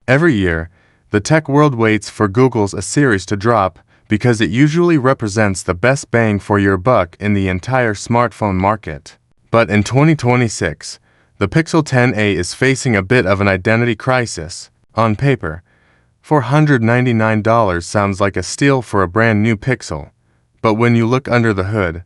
Every year, the tech world waits for Google's A series to drop because it usually represents the best bang for your buck in the entire smartphone market. But in 2026, the Pixel 10a is facing a bit of an identity crisis. On paper, $499 sounds like a steal for a brand new Pixel. But when you look under the hood,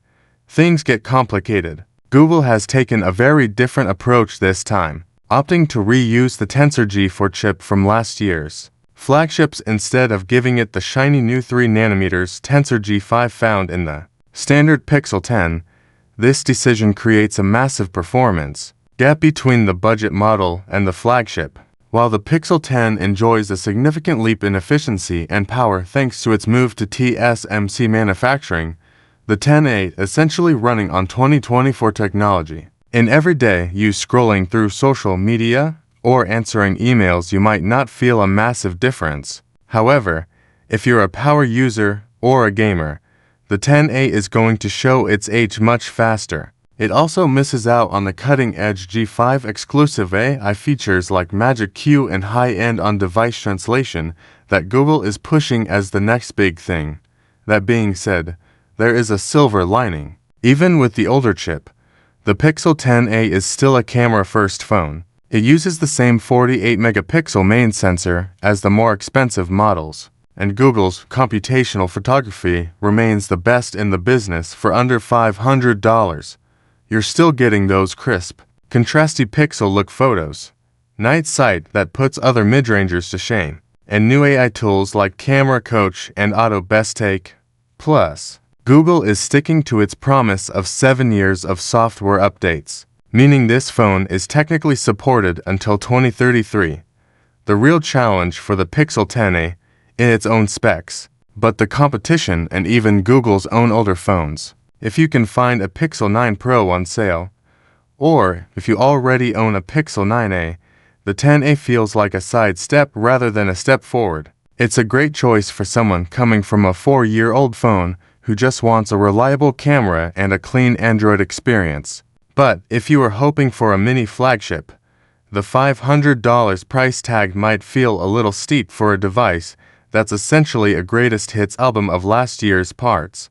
things get complicated. Google has taken a very different approach this time, opting to reuse the Tensor G4 chip from last year's flagships instead of giving it the shiny new 3nm Tensor G5 found in the standard Pixel 10. This decision creates a massive performance gap between the budget model and the flagship. While the Pixel 10 enjoys a significant leap in efficiency and power thanks to its move to TSMC manufacturing, the 10a essentially running on 2024 technology. In everyday use, scrolling through social media or answering emails, you might not feel a massive difference. However, if you're a power user or a gamer, the 10a is going to show its age much faster. It also misses out on the cutting-edge G5 exclusive AI features like Magic Q and high-end on-device translation that Google is pushing as the next big thing. That being said, there is a silver lining. Even with the older chip, the Pixel 10a is still a camera-first phone. It uses the same 48-megapixel main sensor as the more expensive models, and Google's computational photography remains the best in the business for under $500. You're still getting those crisp, contrasty pixel look photos, night sight that puts other mid-rangers to shame, and new AI tools like Camera Coach and Auto Best Take. Plus, Google is sticking to its promise of 7 years of software updates, meaning this phone is technically supported until 2033. The real challenge for the Pixel 10a in its own specs, but the competition and even Google's own older phones. If you can find a Pixel 9 Pro on sale, or if you already own a Pixel 9a, the 10a feels like a sidestep rather than a step forward. It's a great choice for someone coming from a 4-year-old phone who just wants a reliable camera and a clean Android experience. But if you are hoping for a mini flagship, the $500 price tag might feel a little steep for a device that's essentially a greatest hits album of last year's parts.